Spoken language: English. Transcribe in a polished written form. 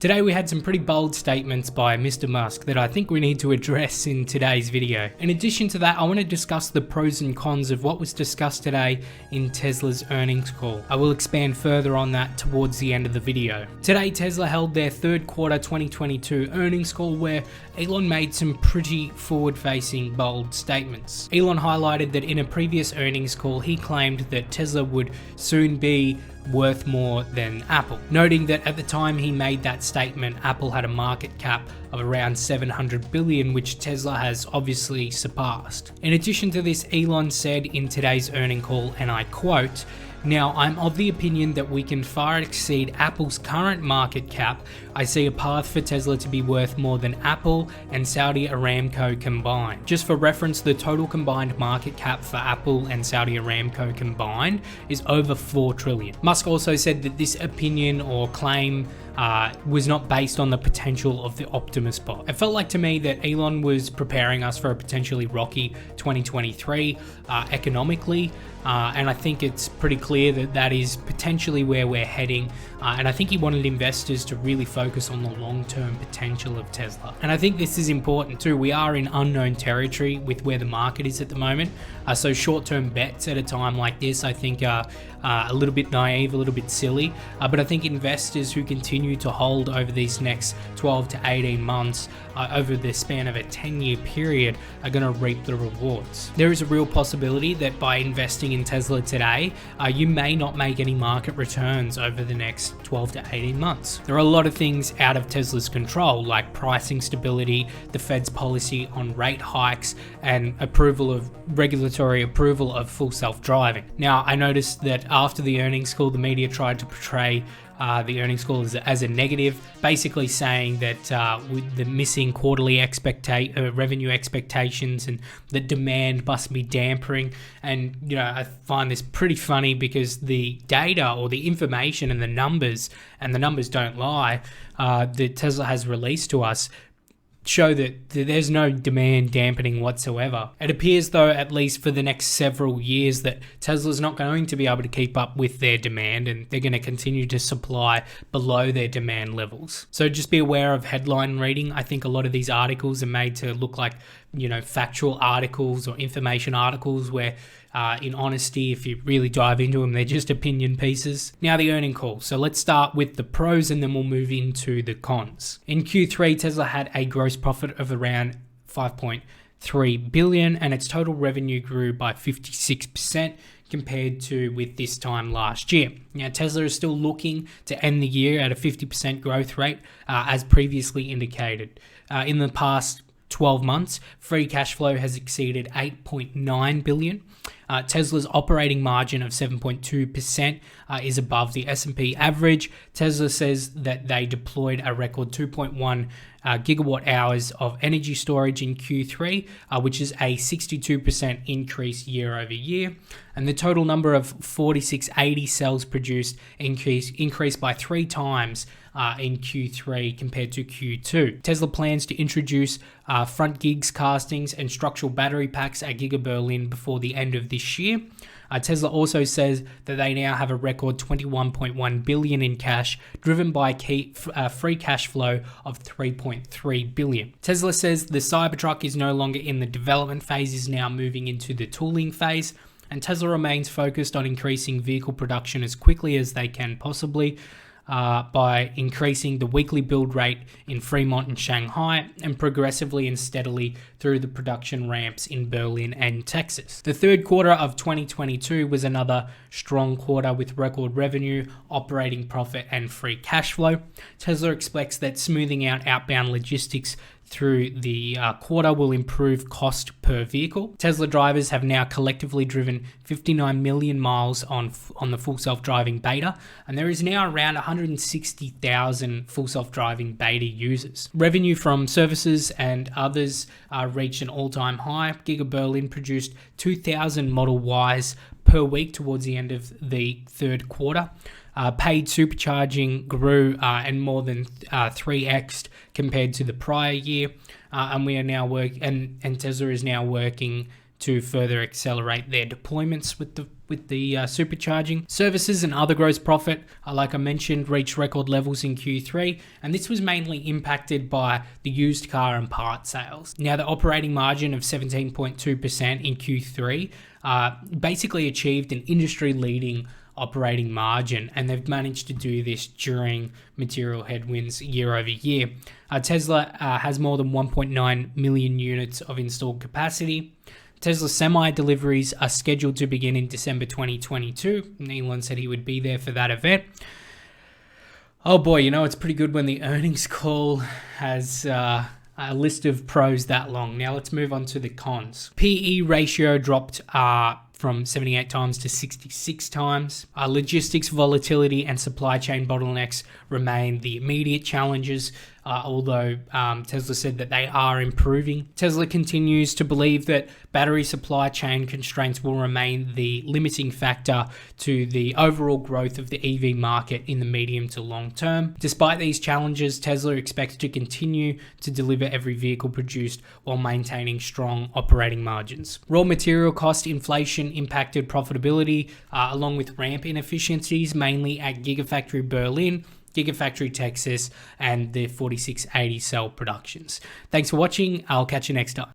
Today we had some pretty bold statements by Mr. Musk that I think we need to address in today's video. In addition to that, I want to discuss the pros and cons of what was discussed today in Tesla's earnings call. I will expand further on that towards the end of the video. Today, Tesla held their third quarter 2022 earnings call where Elon made some pretty forward-facing bold statements. Elon highlighted that in a previous earnings call, he claimed that Tesla would soon be worth more than Apple, noting that at the time he made that statement, Apple had a market cap of around 700 billion, which Tesla has obviously surpassed. In addition to this, Elon said in today's earnings call, and I quote, "Now, I'm of the opinion that we can far exceed Apple's current market cap. I see a path for Tesla to be worth more than Apple and Saudi Aramco combined." Just for reference, the total combined market cap for Apple and Saudi Aramco combined is over 4 trillion. Musk also said that this opinion or claim was not based on the potential of the Optimus bot. It felt like to me that Elon was preparing us for a potentially rocky 2023 economically, and I think it's pretty clear that that is potentially where we're heading, and I think he wanted investors to really focus on the long-term potential of Tesla. And I think this is important too. We are in unknown territory with where the market is at the moment, so short-term bets at a time like this I think are a little bit naive, a little bit silly, but I think investors who continue to hold over these next 12 to 18 months, over the span of a 10-year period, are going to reap the rewards. There is a real possibility that by investing in Tesla today, you may not make any market returns over the next 12 to 18 months. There are a lot of things out of Tesla's control, like pricing stability, the Fed's policy on rate hikes, and regulatory approval of full self-driving. Now, I noticed that after the earnings call, the media tried to portray the earnings call as a negative, basically saying that with the missing quarterly revenue expectations and the demand must be dampening. And I find this pretty funny because the data or the information and the numbers don't lie, that Tesla has released to us show that there's no demand dampening whatsoever. It appears though, at least for the next several years, that Tesla's not going to be able to keep up with their demand, and they're going to continue to supply below their demand levels. So just be aware of headline reading. I think a lot of these articles are made to look like factual articles or information articles where in honesty, if you really dive into them, they're just opinion pieces. Now the earning call. So let's start with the pros and then we'll move into the cons. In Q3, Tesla had a gross profit of around 5.3 billion and its total revenue grew by 56% compared to with this time last year. Now, Tesla is still looking to end the year at a 50% growth rate, as previously indicated. In the past 12 months, free cash flow has exceeded 8.9 billion. Tesla's operating margin of 7.2% is above the S&P average. Tesla says that they deployed a record 2.1 gigawatt hours of energy storage in Q3, which is a 62% increase year over year. And the total number of 4680 cells produced increased by 3 times in Q3 compared to Q2. Tesla plans to introduce front gigs castings and structural battery packs at Giga Berlin before the end of this year. Tesla also says that they now have a record 21.1 billion in cash, driven by free cash flow of 3.3 billion. Tesla says the Cybertruck is no longer in the development phase, is now moving into the tooling phase, and Tesla remains focused on increasing vehicle production as quickly as they can possibly, by increasing the weekly build rate in Fremont and Shanghai and progressively and steadily through the production ramps in Berlin and Texas. The third quarter of 2022 was another strong quarter with record revenue, operating profit, and free cash flow. Tesla expects that smoothing out outbound logistics through the quarter will improve cost per vehicle. Tesla drivers have now collectively driven 59 million miles on the full self-driving beta, and there is now around 160,000 full self-driving beta users. Revenue from services and others reached an all-time high. Giga Berlin produced 2,000 Model Ys per week towards the end of the third quarter. Paid supercharging grew and more than 3x compared to the prior year, and we are now and Tesla is now working to further accelerate their deployments with the supercharging. Services and other gross profit, like I mentioned, reached record levels in Q3, and this was mainly impacted by the used car and part sales. Now, the operating margin of 17.2% in Q3 basically achieved an industry-leading operating margin, and they've managed to do this during material headwinds year over year. Tesla has more than 1.9 million units of installed capacity. Tesla Semi deliveries are scheduled to begin in December 2022. Elon said he would be there for that event. Oh boy, it's pretty good when the earnings call has a list of pros that long. Now let's move on to the cons. PE ratio dropped from 78 times to 66 times. Logistics volatility and supply chain bottlenecks remain the immediate challenges, although Tesla said that they are improving. Tesla continues to believe that battery supply chain constraints will remain the limiting factor to the overall growth of the EV market in the medium to long term. Despite these challenges, Tesla expects to continue to deliver every vehicle produced while maintaining strong operating margins. Raw material cost inflation impacted profitability, along with ramp inefficiencies, mainly at Gigafactory Berlin, Gigafactory Texas, and the 4680 cell productions. Thanks for watching. I'll catch you next time.